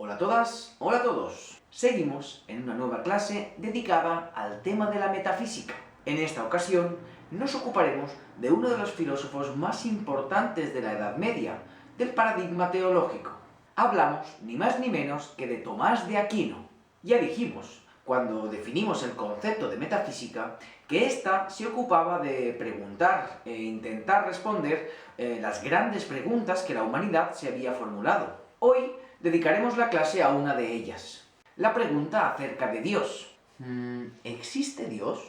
Hola a todas, hola a todos. Seguimos en una nueva clase dedicada al tema de la metafísica. En esta ocasión nos ocuparemos de uno de los filósofos más importantes de la Edad Media, del paradigma teológico. Hablamos ni más ni menos que de Tomás de Aquino. Ya dijimos, cuando definimos el concepto de metafísica, que ésta se ocupaba de preguntar e intentar responder las grandes preguntas que la humanidad se había formulado. Hoy dedicaremos la clase a una de ellas. La pregunta acerca de Dios. ¿Existe Dios?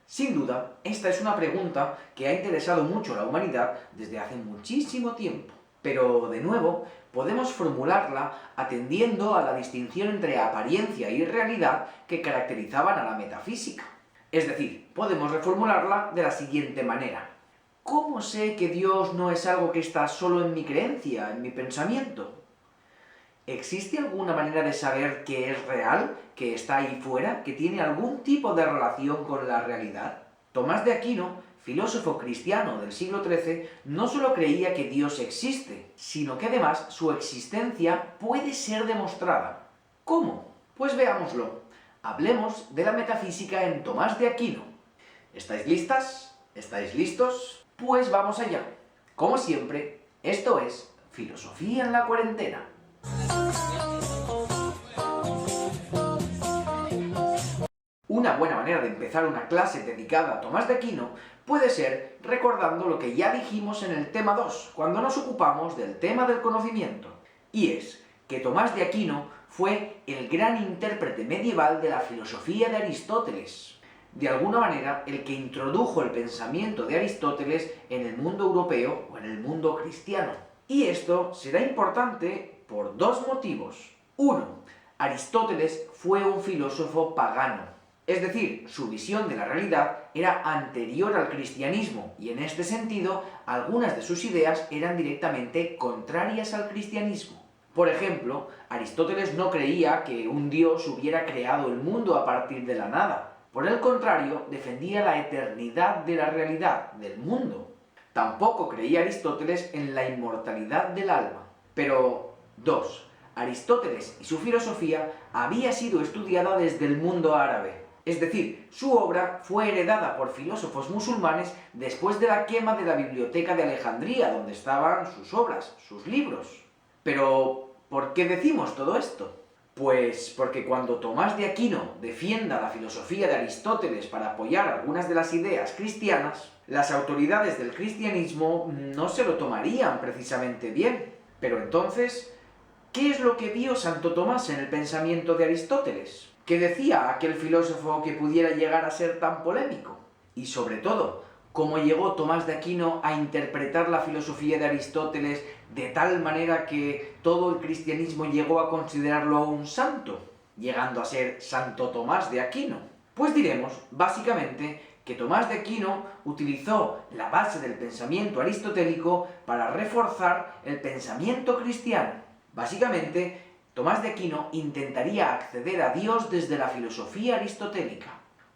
Sin duda, esta es una pregunta que ha interesado mucho a la humanidad desde hace muchísimo tiempo. Pero, de nuevo, podemos formularla atendiendo a la distinción entre apariencia y realidad que caracterizaban a la metafísica. Es decir, podemos reformularla de la siguiente manera. ¿Cómo sé que Dios no es algo que está solo en mi creencia, en mi pensamiento? ¿Existe alguna manera de saber que es real, que está ahí fuera, que tiene algún tipo de relación con la realidad? Tomás de Aquino, filósofo cristiano del siglo XIII, no solo creía que Dios existe, sino que además su existencia puede ser demostrada. ¿Cómo? Pues veámoslo. Hablemos de la metafísica en Tomás de Aquino. ¿Estáis listas? ¿Estáis listos? Pues vamos allá. Como siempre, esto es Filosofía en la Cuarentena. Una buena manera de empezar una clase dedicada a Tomás de Aquino puede ser recordando lo que ya dijimos en el tema 2, cuando nos ocupamos del tema del conocimiento. Y es que Tomás de Aquino fue el gran intérprete medieval de la filosofía de Aristóteles. De alguna manera, el que introdujo el pensamiento de Aristóteles en el mundo europeo o en el mundo cristiano. Y esto será importante por dos motivos. Uno, Aristóteles fue un filósofo pagano. Es decir, su visión de la realidad era anterior al cristianismo y en este sentido algunas de sus ideas eran directamente contrarias al cristianismo. Por ejemplo, Aristóteles no creía que un dios hubiera creado el mundo a partir de la nada. Por el contrario, defendía la eternidad de la realidad, del mundo. Tampoco creía Aristóteles en la inmortalidad del alma. Pero, 2. Aristóteles y su filosofía había sido estudiada desde el mundo árabe. Es decir, su obra fue heredada por filósofos musulmanes después de la quema de la biblioteca de Alejandría, donde estaban sus obras, sus libros. Pero, ¿por qué decimos todo esto? Pues porque cuando Tomás de Aquino defienda la filosofía de Aristóteles para apoyar algunas de las ideas cristianas, las autoridades del cristianismo no se lo tomarían precisamente bien. Pero entonces, ¿qué es lo que vio Santo Tomás en el pensamiento de Aristóteles? ¿Qué decía aquel filósofo que pudiera llegar a ser tan polémico? Y sobre todo, ¿cómo llegó Tomás de Aquino a interpretar la filosofía de Aristóteles de tal manera que todo el cristianismo llegó a considerarlo un santo, llegando a ser Santo Tomás de Aquino? Pues diremos, básicamente, que Tomás de Aquino utilizó la base del pensamiento aristotélico para reforzar el pensamiento cristiano. Básicamente, Tomás de Aquino intentaría acceder a Dios desde la filosofía aristotélica.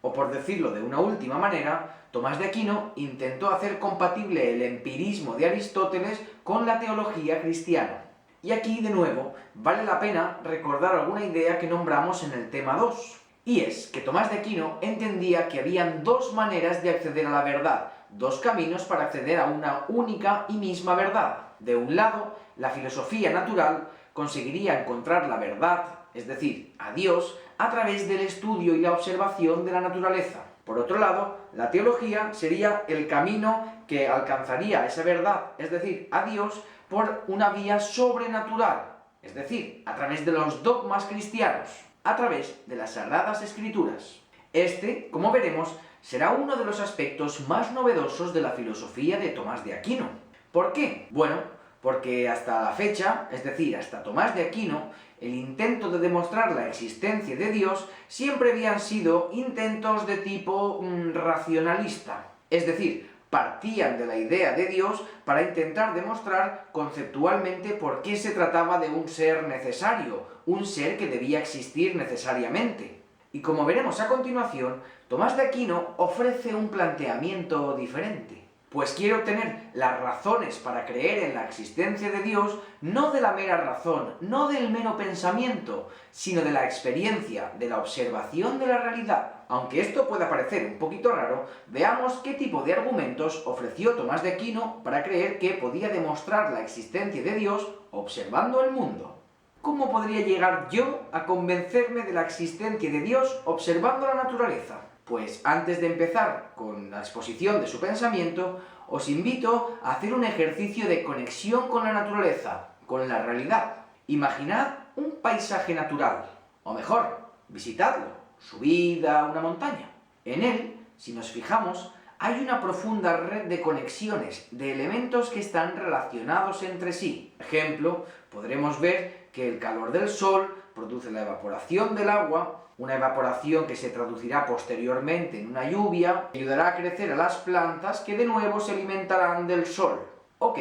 O por decirlo de una última manera, Tomás de Aquino intentó hacer compatible el empirismo de Aristóteles con la teología cristiana. Y aquí, de nuevo, vale la pena recordar alguna idea que nombramos en el tema 2. Y es que Tomás de Aquino entendía que habían dos maneras de acceder a la verdad, dos caminos para acceder a una única y misma verdad. De un lado, la filosofía natural conseguiría encontrar la verdad, es decir, a Dios, a través del estudio y la observación de la naturaleza. Por otro lado, la teología sería el camino que alcanzaría esa verdad, es decir, a Dios, por una vía sobrenatural, es decir, a través de los dogmas cristianos, a través de las Sagradas Escrituras. Este, como veremos, será uno de los aspectos más novedosos de la filosofía de Tomás de Aquino. ¿Por qué? Bueno, porque hasta la fecha, es decir, hasta Tomás de Aquino, el intento de demostrar la existencia de Dios siempre habían sido intentos de tipo racionalista. Es decir, partían de la idea de Dios para intentar demostrar conceptualmente por qué se trataba de un ser necesario, un ser que debía existir necesariamente. Y como veremos a continuación, Tomás de Aquino ofrece un planteamiento diferente. Pues quiero obtener las razones para creer en la existencia de Dios, no de la mera razón, no del mero pensamiento, sino de la experiencia, de la observación de la realidad. Aunque esto pueda parecer un poquito raro, veamos qué tipo de argumentos ofreció Tomás de Aquino para creer que podía demostrar la existencia de Dios observando el mundo. ¿Cómo podría llegar yo a convencerme de la existencia de Dios observando la naturaleza? Pues antes de empezar con la exposición de su pensamiento, os invito a hacer un ejercicio de conexión con la naturaleza, con la realidad. Imaginad un paisaje natural, o mejor, visitadlo, subid a una montaña. En él, si nos fijamos, hay una profunda red de conexiones, de elementos que están relacionados entre sí. Por ejemplo, podremos ver que el calor del sol produce la evaporación del agua, una evaporación que se traducirá posteriormente en una lluvia, que ayudará a crecer a las plantas que de nuevo se alimentarán del sol. Ok,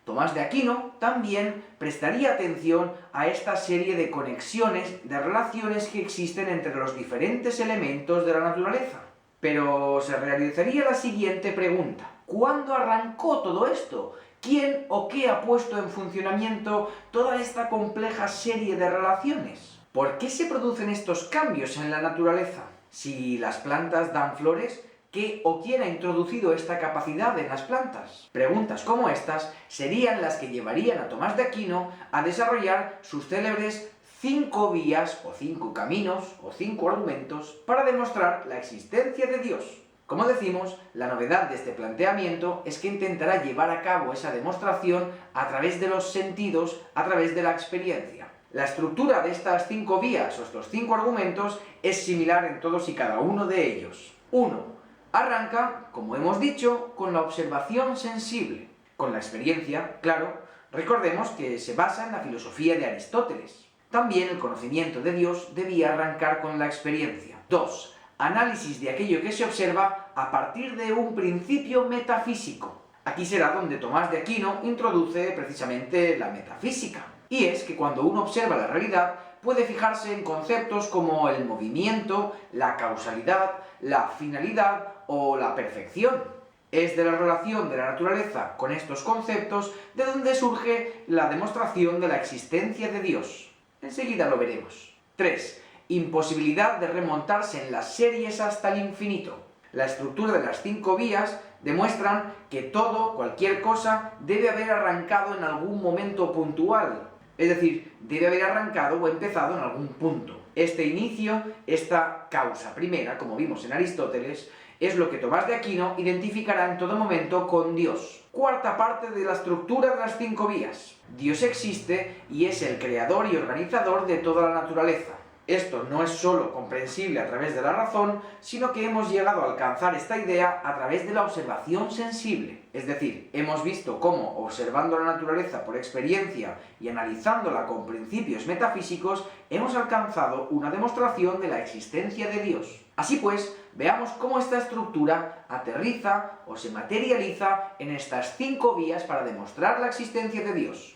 Tomás de Aquino también prestaría atención a esta serie de conexiones, de relaciones que existen entre los diferentes elementos de la naturaleza. Pero se realizaría la siguiente pregunta: ¿cuándo arrancó todo esto? ¿Quién o qué ha puesto en funcionamiento toda esta compleja serie de relaciones? ¿Por qué se producen estos cambios en la naturaleza? Si las plantas dan flores, ¿qué o quién ha introducido esta capacidad en las plantas? Preguntas como estas serían las que llevarían a Tomás de Aquino a desarrollar sus célebres 5 vías o 5 caminos o 5 argumentos para demostrar la existencia de Dios. Como decimos, la novedad de este planteamiento es que intentará llevar a cabo esa demostración a través de los sentidos, a través de la experiencia. La estructura de estas 5 vías o estos 5 argumentos es similar en todos y cada uno de ellos. 1. Arranca, como hemos dicho, con la observación sensible. Con la experiencia, claro, recordemos que se basa en la filosofía de Aristóteles. También el conocimiento de Dios debía arrancar con la experiencia. 2. Análisis de aquello que se observa a partir de un principio metafísico. Aquí será donde Tomás de Aquino introduce precisamente la metafísica. Y es que cuando uno observa la realidad, puede fijarse en conceptos como el movimiento, la causalidad, la finalidad o la perfección. Es de la relación de la naturaleza con estos conceptos de donde surge la demostración de la existencia de Dios. Enseguida lo veremos. 3. Imposibilidad de remontarse en las series hasta el infinito. La estructura de las 5 vías demuestran que todo, cualquier cosa, debe haber arrancado en algún momento puntual. Es decir, debe haber arrancado o empezado en algún punto. Este inicio, esta causa primera, como vimos en Aristóteles, es lo que Tomás de Aquino identificará en todo momento con Dios. Cuarta parte de la estructura de las 5 vías. Dios existe y es el creador y organizador de toda la naturaleza. Esto no es solo comprensible a través de la razón, sino que hemos llegado a alcanzar esta idea a través de la observación sensible. Es decir, hemos visto cómo, observando la naturaleza por experiencia y analizándola con principios metafísicos, hemos alcanzado una demostración de la existencia de Dios. Así pues, veamos cómo esta estructura aterriza o se materializa en estas 5 vías para demostrar la existencia de Dios.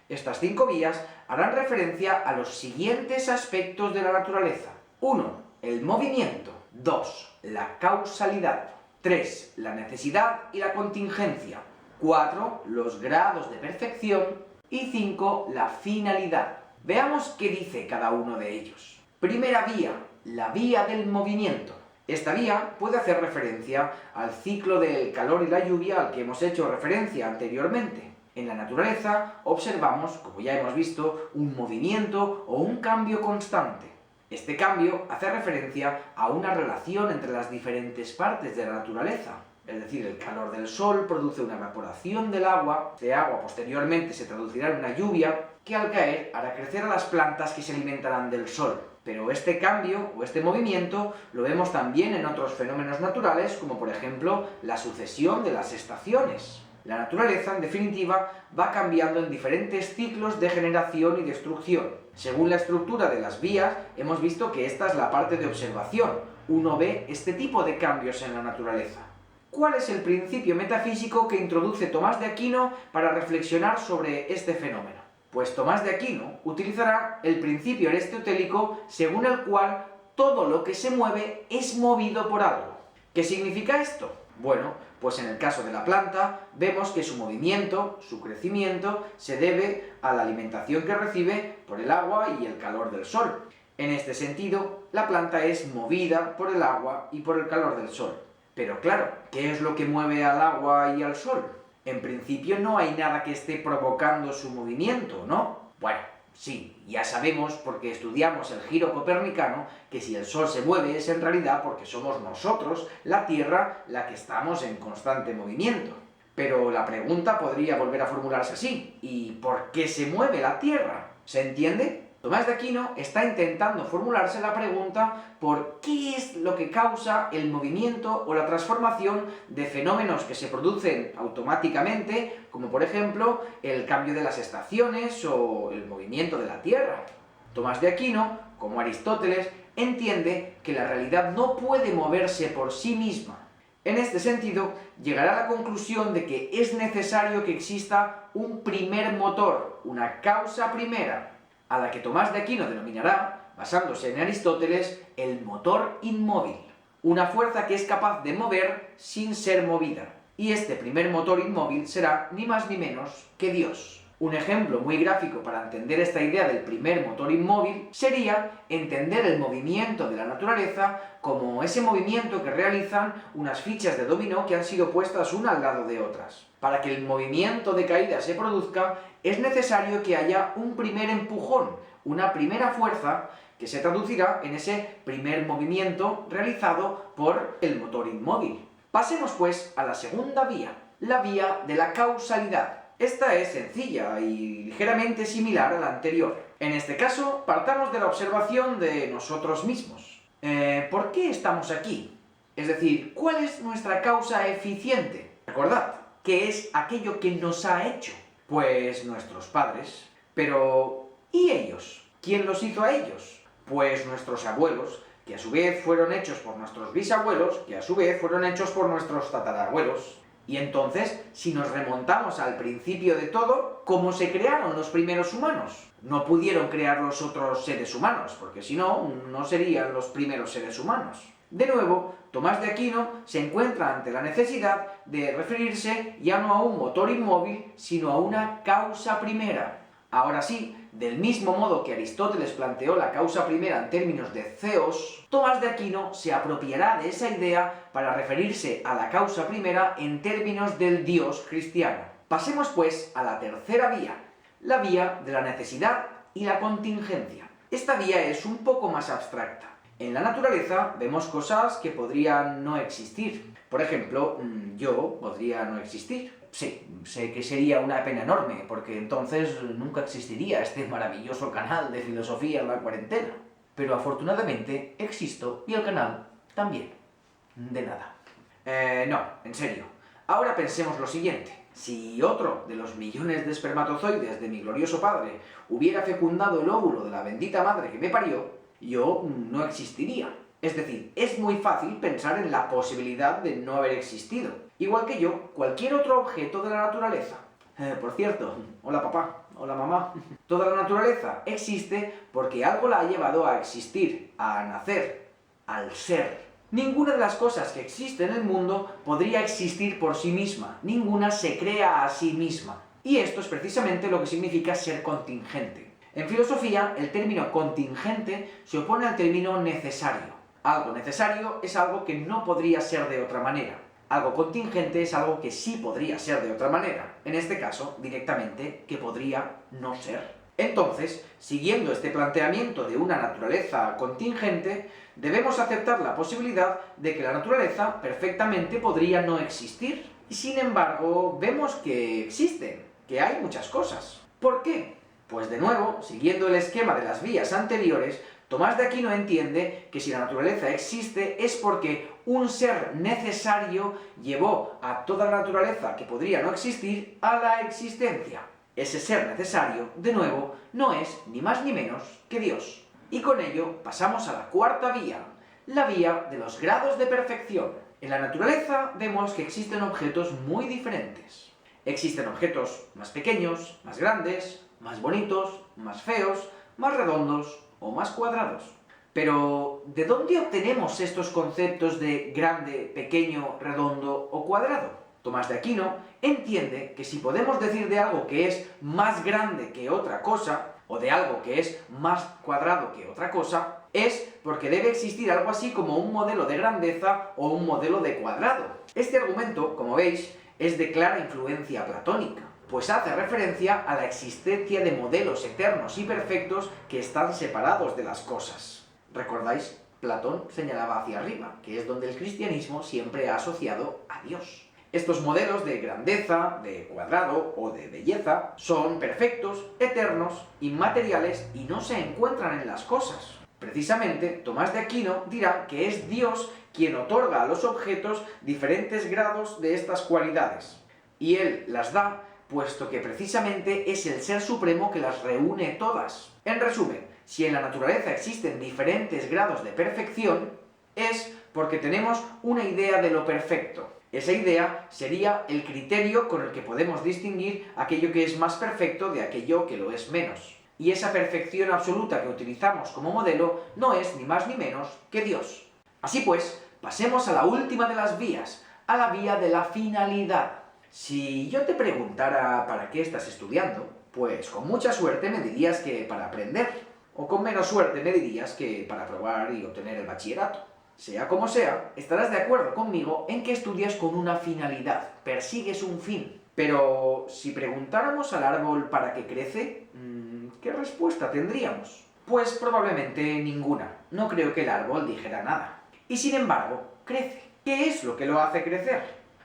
Estas 5 vías harán referencia a los siguientes aspectos de la naturaleza. 1. El movimiento. 2. La causalidad. 3. La necesidad y la contingencia. 4. Los grados de perfección. Y 5. La finalidad. Veamos qué dice cada uno de ellos. Primera vía, la vía del movimiento. Esta vía puede hacer referencia al ciclo del calor y la lluvia al que hemos hecho referencia anteriormente. En la naturaleza observamos, como ya hemos visto, un movimiento o un cambio constante. Este cambio hace referencia a una relación entre las diferentes partes de la naturaleza. Es decir, el calor del sol produce una evaporación del agua, este agua posteriormente se traducirá en una lluvia, que al caer hará crecer a las plantas que se alimentarán del sol. Pero este cambio o este movimiento lo vemos también en otros fenómenos naturales, como por ejemplo la sucesión de las estaciones. La naturaleza, en definitiva, va cambiando en diferentes ciclos de generación y destrucción. Según la estructura de las vías, hemos visto que esta es la parte de observación. Uno ve este tipo de cambios en la naturaleza. ¿Cuál es el principio metafísico que introduce Tomás de Aquino para reflexionar sobre este fenómeno? Pues Tomás de Aquino utilizará el principio aristotélico según el cual todo lo que se mueve es movido por algo. ¿Qué significa esto? Bueno, Pues en el caso de la planta, vemos que su movimiento, su crecimiento, se debe a la alimentación que recibe por el agua y el calor del sol. En este sentido, la planta es movida por el agua y por el calor del sol. Pero claro, ¿qué es lo que mueve al agua y al sol? En principio no hay nada que esté provocando su movimiento, ¿no? Bueno, sí, ya sabemos porque estudiamos el giro copernicano que si el Sol se mueve es en realidad porque somos nosotros, la Tierra, la que estamos en constante movimiento. Pero la pregunta podría volver a formularse así: ¿y por qué se mueve la Tierra? ¿Se entiende? Tomás de Aquino está intentando formularse la pregunta por qué es lo que causa el movimiento o la transformación de fenómenos que se producen automáticamente, como por ejemplo el cambio de las estaciones o el movimiento de la Tierra. Tomás de Aquino, como Aristóteles, entiende que la realidad no puede moverse por sí misma. En este sentido, llegará a la conclusión de que es necesario que exista un primer motor, una causa primera, a la que Tomás de Aquino denominará, basándose en Aristóteles, el motor inmóvil, una fuerza que es capaz de mover sin ser movida. Y este primer motor inmóvil será ni más ni menos que Dios. Un ejemplo muy gráfico para entender esta idea del primer motor inmóvil sería entender el movimiento de la naturaleza como ese movimiento que realizan unas fichas de dominó que han sido puestas una al lado de otras. Para que el movimiento de caída se produzca, es necesario que haya un primer empujón, una primera fuerza que se traducirá en ese primer movimiento realizado por el motor inmóvil. Pasemos pues a la segunda vía, la vía de la causalidad. Esta es sencilla y ligeramente similar a la anterior. En este caso, partamos de la observación de nosotros mismos. ¿Por qué estamos aquí? Es decir, ¿cuál es nuestra causa eficiente? Recordad, ¿qué es aquello que nos ha hecho? Pues nuestros padres. Pero, ¿y ellos? ¿Quién los hizo a ellos? Pues nuestros abuelos, que a su vez fueron hechos por nuestros bisabuelos, que a su vez fueron hechos por nuestros tatarabuelos. Y entonces, si nos remontamos al principio de todo, ¿cómo se crearon los primeros humanos? No pudieron crear los otros seres humanos, porque si no, no serían los primeros seres humanos. De nuevo, Tomás de Aquino se encuentra ante la necesidad de referirse ya no a un motor inmóvil, sino a una causa primera. Ahora sí, del mismo modo que Aristóteles planteó la causa primera en términos de theos, Tomás de Aquino se apropiará de esa idea para referirse a la causa primera en términos del Dios cristiano. Pasemos pues a la tercera vía, la vía de la necesidad y la contingencia. Esta vía es un poco más abstracta. En la naturaleza vemos cosas que podrían no existir. Por ejemplo, yo podría no existir. Sí, sé que sería una pena enorme, porque entonces nunca existiría este maravilloso canal de filosofía en la cuarentena. Pero afortunadamente existo y el canal también. De nada. No, en serio. Ahora pensemos lo siguiente. Si otro de los millones de espermatozoides de mi glorioso padre hubiera fecundado el óvulo de la bendita madre que me parió, yo no existiría. Es decir, es muy fácil pensar en la posibilidad de no haber existido. Igual que yo, cualquier otro objeto de la naturaleza. Por cierto, hola papá, hola mamá. Toda la naturaleza existe porque algo la ha llevado a existir, a nacer, al ser. Ninguna de las cosas que existen en el mundo podría existir por sí misma. Ninguna se crea a sí misma. Y esto es precisamente lo que significa ser contingente. En filosofía, el término contingente se opone al término necesario. Algo necesario es algo que no podría ser de otra manera. Algo contingente es algo que sí podría ser de otra manera. En este caso, directamente, que podría no ser. Entonces, siguiendo este planteamiento de una naturaleza contingente, debemos aceptar la posibilidad de que la naturaleza perfectamente podría no existir. Y sin embargo, vemos que existen, que hay muchas cosas. ¿Por qué? Pues de nuevo, siguiendo el esquema de las vías anteriores, Tomás de Aquino entiende que si la naturaleza existe es porque un ser necesario llevó a toda la naturaleza que podría no existir a la existencia. Ese ser necesario, de nuevo, no es ni más ni menos que Dios. Y con ello pasamos a la cuarta vía, la vía de los grados de perfección. En la naturaleza vemos que existen objetos muy diferentes. Existen objetos más pequeños, más grandes, más bonitos, más feos, más redondos o más cuadrados. Pero, ¿de dónde obtenemos estos conceptos de grande, pequeño, redondo o cuadrado? Tomás de Aquino entiende que si podemos decir de algo que es más grande que otra cosa, o de algo que es más cuadrado que otra cosa, es porque debe existir algo así como un modelo de grandeza o un modelo de cuadrado. Este argumento, como veis, es de clara influencia platónica, pues hace referencia a la existencia de modelos eternos y perfectos que están separados de las cosas. ¿Recordáis? Platón señalaba hacia arriba, que es donde el cristianismo siempre ha asociado a Dios. Estos modelos de grandeza, de cuadrado o de belleza son perfectos, eternos, inmateriales y no se encuentran en las cosas. Precisamente, Tomás de Aquino dirá que es Dios quien otorga a los objetos diferentes grados de estas cualidades. Y Él las da, puesto que precisamente es el Ser Supremo que las reúne todas. En resumen, si en la naturaleza existen diferentes grados de perfección, es porque tenemos una idea de lo perfecto. Esa idea sería el criterio con el que podemos distinguir aquello que es más perfecto de aquello que lo es menos. Y esa perfección absoluta que utilizamos como modelo no es ni más ni menos que Dios. Así pues, pasemos a la última de las vías, a la vía de la finalidad. Si yo te preguntara para qué estás estudiando, pues con mucha suerte me dirías que para aprender, o con menos suerte me dirías que para aprobar y obtener el bachillerato. Sea como sea, estarás de acuerdo conmigo en que estudias con una finalidad, persigues un fin. Pero si preguntáramos al árbol para qué crece, ¿qué respuesta tendríamos? Pues probablemente ninguna. No creo que el árbol dijera nada. Y sin embargo, crece. ¿Qué es lo que lo hace crecer?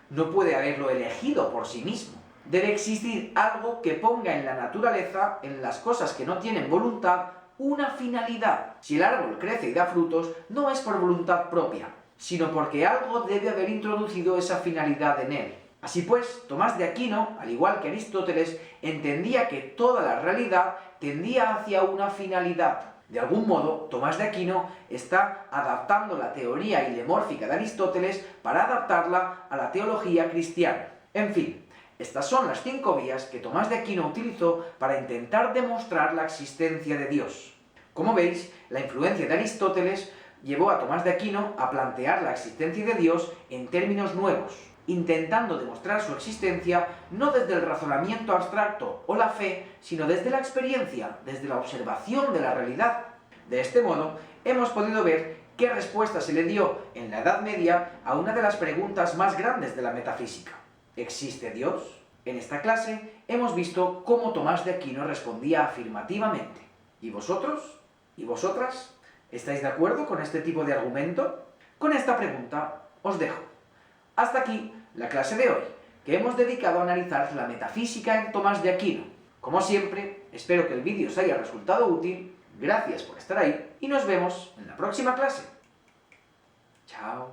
No puede haberlo elegido por sí mismo. Debe existir algo que ponga en la naturaleza, en las cosas que no tienen voluntad, una finalidad. Si el árbol crece y da frutos, no es por voluntad propia, sino porque algo debe haber introducido esa finalidad en él. Así pues, Tomás de Aquino, al igual que Aristóteles, entendía que toda la realidad tendía hacia una finalidad. De algún modo, Tomás de Aquino está adaptando la teoría ilemórfica de Aristóteles para adaptarla a la teología cristiana. En fin, estas son las 5 vías que Tomás de Aquino utilizó para intentar demostrar la existencia de Dios. Como veis, la influencia de Aristóteles llevó a Tomás de Aquino a plantear la existencia de Dios en términos nuevos, intentando demostrar su existencia no desde el razonamiento abstracto o la fe, sino desde la experiencia, desde la observación de la realidad. De este modo, hemos podido ver qué respuesta se le dio en la Edad Media a una de las preguntas más grandes de la metafísica. ¿Existe Dios? En esta clase hemos visto cómo Tomás de Aquino respondía afirmativamente. ¿Y vosotros? ¿Y vosotras? ¿Estáis de acuerdo con este tipo de argumento? Con esta pregunta os dejo. Hasta aquí la clase de hoy, que hemos dedicado a analizar la metafísica en Tomás de Aquino. Como siempre, espero que el vídeo os haya resultado útil, gracias por estar ahí y nos vemos en la próxima clase. Chao.